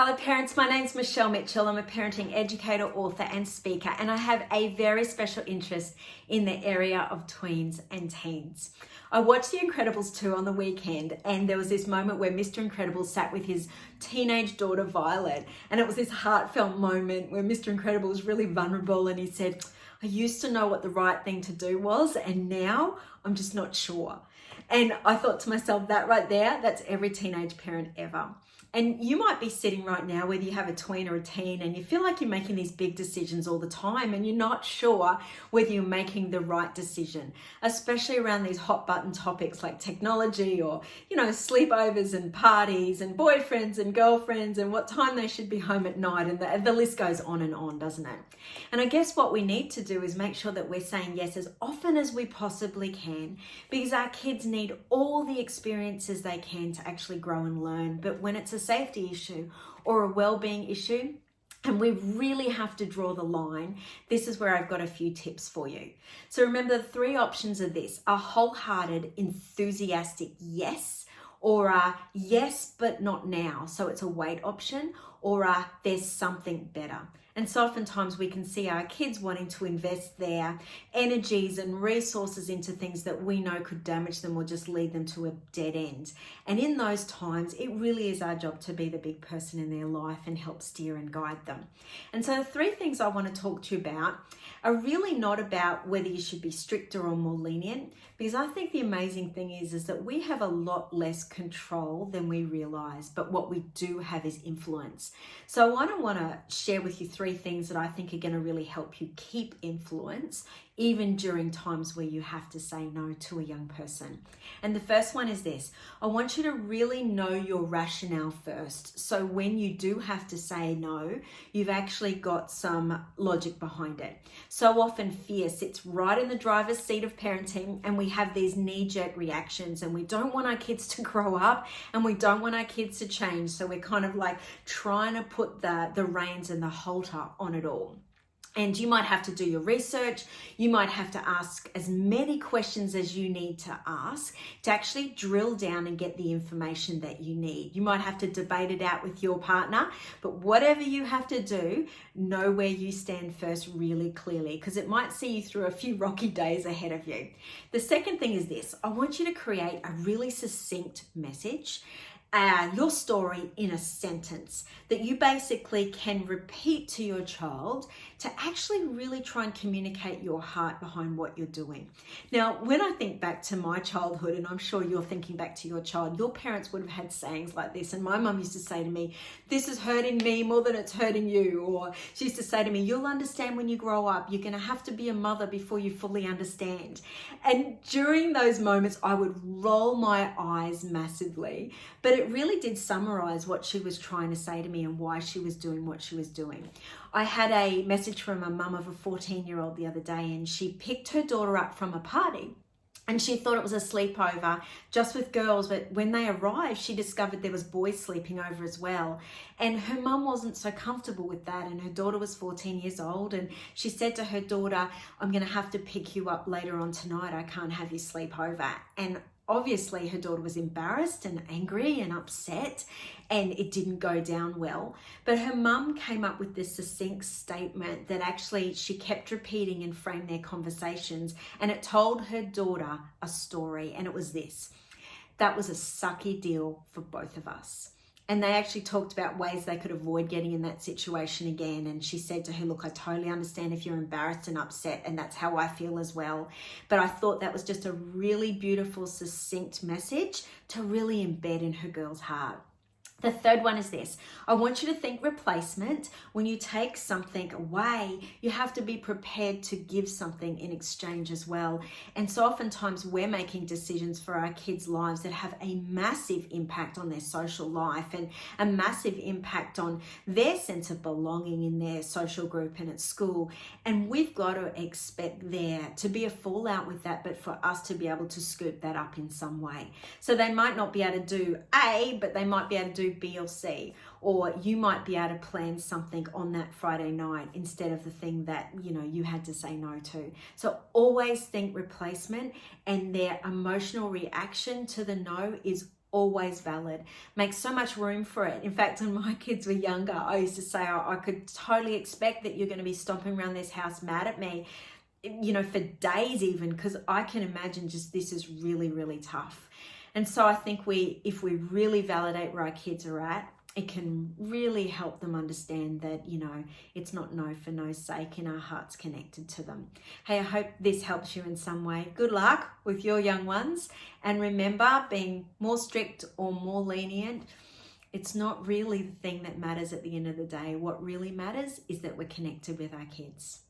Hello parents, my name's Michelle Mitchell. I'm a parenting educator, author and speaker, and I have a very special interest in the area of tweens and teens. I watched The Incredibles 2 on the weekend, and there was this moment where Mr. Incredible sat with his teenage daughter Violet, and it was this heartfelt moment where Mr. Incredible was really vulnerable and he said, I used to know what the right thing to do was, and now I'm just not sure. And I thought to myself, that right there, that's every teenage parent ever. And you might be sitting right now, whether you have a tween or a teen, and you feel like you're making these big decisions all the time and you're not sure whether you're making the right decision, especially around these hot button topics like technology or, sleepovers and parties and boyfriends and girlfriends and what time they should be home at night. And the list goes on, doesn't it? And I guess what we need to do is make sure that we're saying yes as often as we possibly can, because our kids need all the experiences they can to actually grow and learn. But when it's a safety issue or a well-being issue, and we really have to draw the line, this is where I've got a few tips for you. So remember, the three options of this are wholehearted, enthusiastic yes, or a yes but not now, so it's a wait option, or a there's something better. And so oftentimes we can see our kids wanting to invest their energies and resources into things that we know could damage them or just lead them to a dead end. And in those times, it really is our job to be the big person in their life and help steer and guide them. And so the three things I want to talk to you about are really not about whether you should be stricter or more lenient, because I think the amazing thing is that we have a lot less control than we realize, but what we do have is influence. So I want to share with you three things that I think are going to really help you keep influence, even during times where you have to say no to a young person. And the first one is this: I want you to really know your rationale first. So when you do have to say no, you've actually got some logic behind it. So often fear sits right in the driver's seat of parenting, and we have these knee-jerk reactions, and we don't want our kids to grow up and we don't want our kids to change. So we're kind of like trying to put the reins and the halter on it all. And you might have to do your research. You might have to ask as many questions as you need to ask to actually drill down and get the information that you need. You might have to debate it out with your partner, but whatever you have to do, know where you stand first really clearly, because it might see you through a few rocky days ahead of you. The second thing is this: I want you to create a really succinct message, your story in a sentence that you basically can repeat to your child to actually really try and communicate your heart behind what you're doing. Now, when I think back to my childhood, and I'm sure you're thinking back to your child, your parents would have had sayings like this. And my mum used to say to me, this is hurting me more than it's hurting you. Or she used to say to me, you'll understand when you grow up. You're going to have to be a mother before you fully understand. And during those moments, I would roll my eyes massively, but it really did summarize what she was trying to say to me and why she was doing what she was doing. I had a message from a mum of a 14-year-old the other day, and she picked her daughter up from a party. And she thought it was a sleepover just with girls, but when they arrived, she discovered there was boys sleeping over as well. And her mum wasn't so comfortable with that, and her daughter was 14 years old, and she said to her daughter, I'm going to have to pick you up later on tonight. I can't have you sleep over. And obviously her daughter was embarrassed and angry and upset, and it didn't go down well. But her mum came up with this succinct statement that actually she kept repeating and framed their conversations, and it told her daughter a story, and it was this: that was a sucky deal for both of us. And they actually talked about ways they could avoid getting in that situation again. And she said to her, look, I totally understand if you're embarrassed and upset, and that's how I feel as well. But I thought that was just a really beautiful, succinct message to really embed in her girl's heart. The third one is this: I want you to think replacement. When you take something away, you have to be prepared to give something in exchange as well. And so oftentimes we're making decisions for our kids' lives that have a massive impact on their social life and a massive impact on their sense of belonging in their social group and at school. And we've got to expect there to be a fallout with that, but for us to be able to scoop that up in some way. So they might not be able to do A, but they might be able to do B or C, or you might be able to plan something on that Friday night instead of the thing that you had to say no to. So always think replacement, and their emotional reaction to the no is always valid. Make so much room for it. In fact, when my kids were younger, I used to say, I could totally expect that you're going to be stomping around this house mad at me, you know, for days even, because I can imagine just this is really, really tough. And so I think if we really validate where our kids are at, it can really help them understand that, you know, it's not no for no's sake and our heart's connected to them. Hey, I hope this helps you in some way. Good luck with your young ones. And remember, being more strict or more lenient, it's not really the thing that matters at the end of the day. What really matters is that we're connected with our kids.